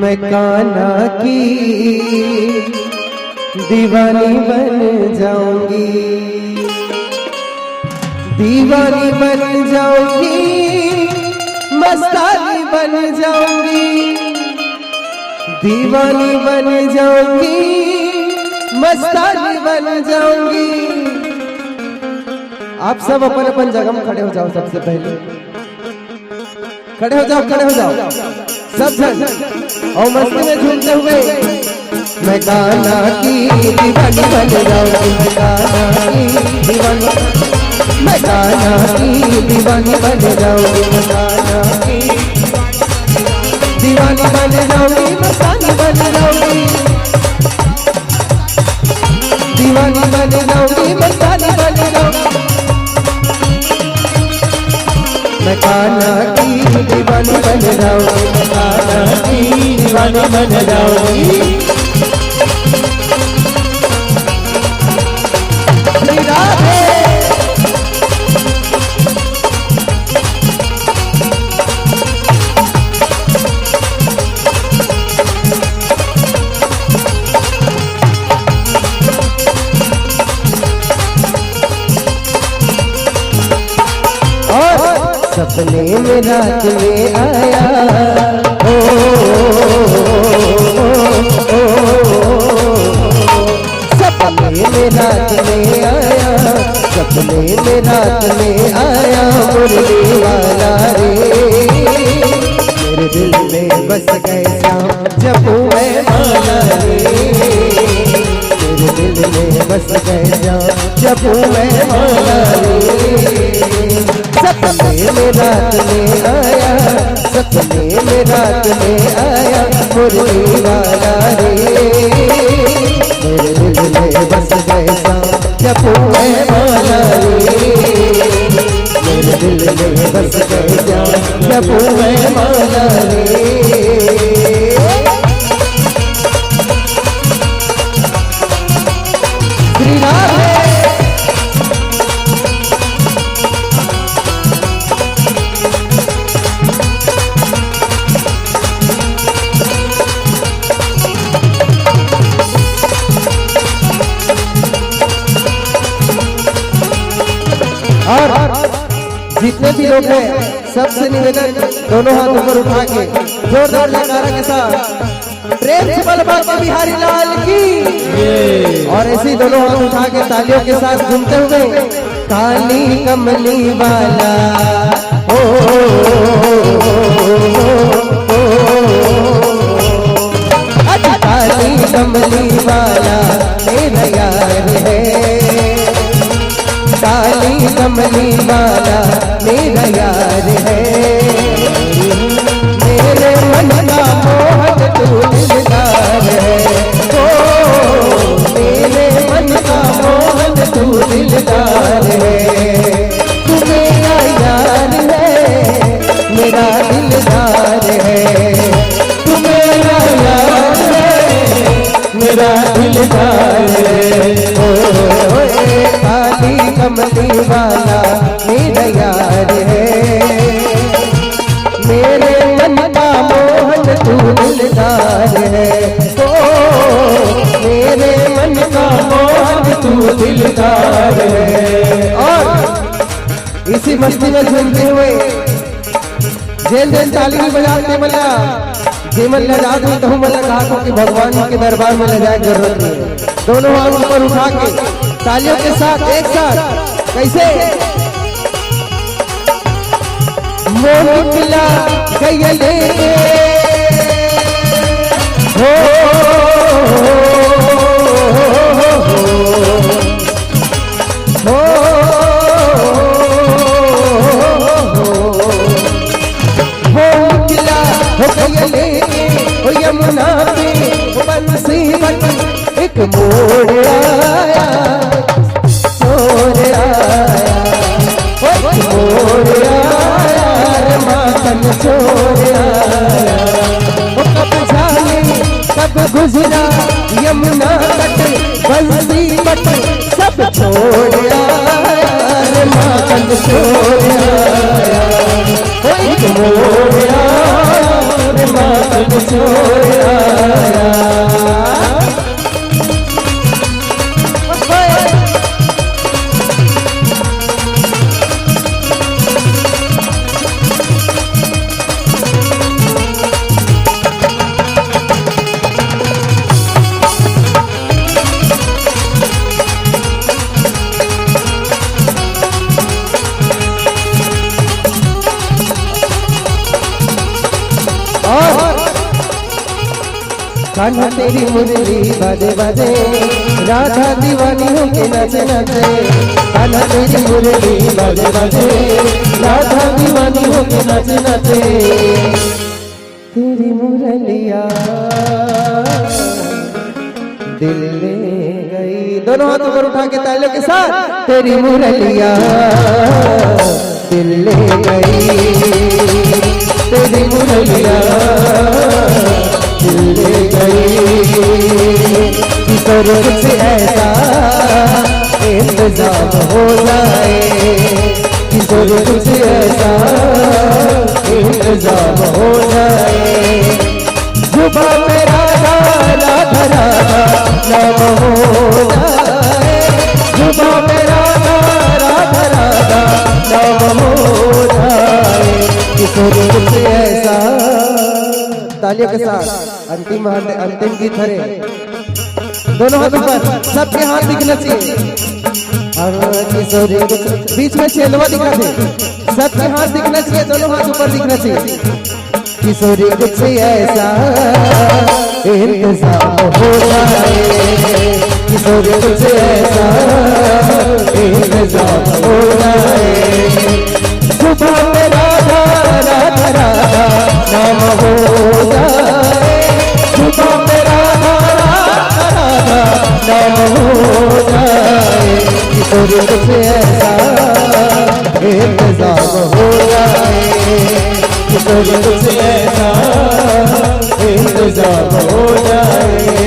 मैं कान्हा की दीवानी बन जाऊंगी, दीवानी बन जाऊंगी, मस्तानी बन जाऊंगी, दीवानी बन जाऊंगी, मस्तानी बन जाऊंगी। आप सब अपन अपन जगह में खड़े हो जाओ। सबसे पहले खड़े हो जाओ, खड़े हो जाओ सब जन, और मस्ती में झूमते हुए मैं कान्हा की दीवानी बन जाऊंगी, मैं कान्हा की दीवानी, मैं कान्हा की दीवानी बन जाऊंगी, मैं कान्हा की दीवानी बन जाऊंगी, मस्तानी बन जाऊंगी, दीवानी बन जाऊंगी, मस्तानी बन जाऊंगी। मैं कान्हा की दीवानी बन जाऊंगी, मैं कान्हा की दीवानी बन जाऊंगी। सपने में रात में आया, ओ, सपने में रात में आया, सपने में रात में आया मुरली वाला रे, मेरे दिल में बस गए श्याम जपू मैं माला रे, मेरे दिल में बस गए श्याम जपू मैं माला रे। सपने में रात में आया, सपने में रात में आया मुरली वाला रे, मेरे दिल में बस गए श्याम जपू मैं माला रे, मेरे दिल में बस गए श्याम जपू मैं माला रे। श्री राम और जितने भी लोग हैं सबसे निवेदन, दोनों हाथ ऊपर उठा के जोरदार जयकारा के साथ प्रेम से बोल बाबा बिहारी लाल की। और ऐसे दोनों हाथ उठा के तालियों के साथ घूमते हुए काली कमली वाला ओ, काली कमली वाला मेरा यार है, काली कमली वाला मेरा यार है, मेरे मन का मोहन तू दिलदार है, ओ मेरे मन का मोहन तू दिलदार है, तू मेरा यार है, मेरा दिलदार है, तू मेरा यार है, मेरा दिलदार है। काली कमली वाला मेरा यार है, मेरे मन का मोहन तू दिलदार है, ओ मेरे मन का मोहन तू दिलदार है। और इसी मस्ती में झूमते हुए जेल जेल ताली भी बजाते मल्ला जेमल ले जा दूं कहूँ मल्ला कहा कि भगवान के दरबार में ले जाए जरूरत नहीं। दोनों हाथ ऊपर उठा के तालियों के साथ एक साथ कैसे मोहला गयले हो, गयले हो यमुना पे बंसी बन एक मोड़ आया, मोड़ आया, मोड़ आया, मातन छोड़ आया, कब जाने कब गुजरा यमुना तट बंसी बट सब छोड़ आया, मातन छोड़ आया, मोड़ आया मातम छोड़ आया। कान्हा तेरी मुरली बाजे बाजे, राधा दीवानी होके नाचे नाचे। कान्हा तेरी मुरली बाजे बाजे, राधा दीवानी होके नाचे नाचे। तेरी मुरलिया दिल ले गई। दोनों हाथ ऊपर उठा के तालियों के साथ। तेरी मुरलिया दिल ले गई, तेरी मुरलिया दिल ले गई। किशोर कुछ ऐसा इंतजाम हो जाए, किशोर कुछ ऐसा इंतजाम हो जाए। जुबा पे राधा राधा राधा नाम हो जाए, जुबा पे राधा राधा राधा नाम हो जाए। किशोर कुछ ऐसा। तालियों के साथ अंतिम गीत हरे। दोनों हाथ ऊपर, सबके हाथ दिखना चाहिए। किशोरी बीच में चेलवा दिखा दे, सबके हाथ दिखना चाहिए, दोनों हाथ ऊपर दिखना चाहिए। किशोरी कुछ ऐसा इंतजाम हो जाए, किशोरी कुछ ऐसा इंतजाम हो जाए। सुबह में राधा राधा राधा नाम हो जाए, सुबह में राधा राधा राधा नाम हो जाए। किशोरी कुछ ऐसा इंतजाम हो जाए, किशोरी कुछ ऐसा इंतजाम हो जाए।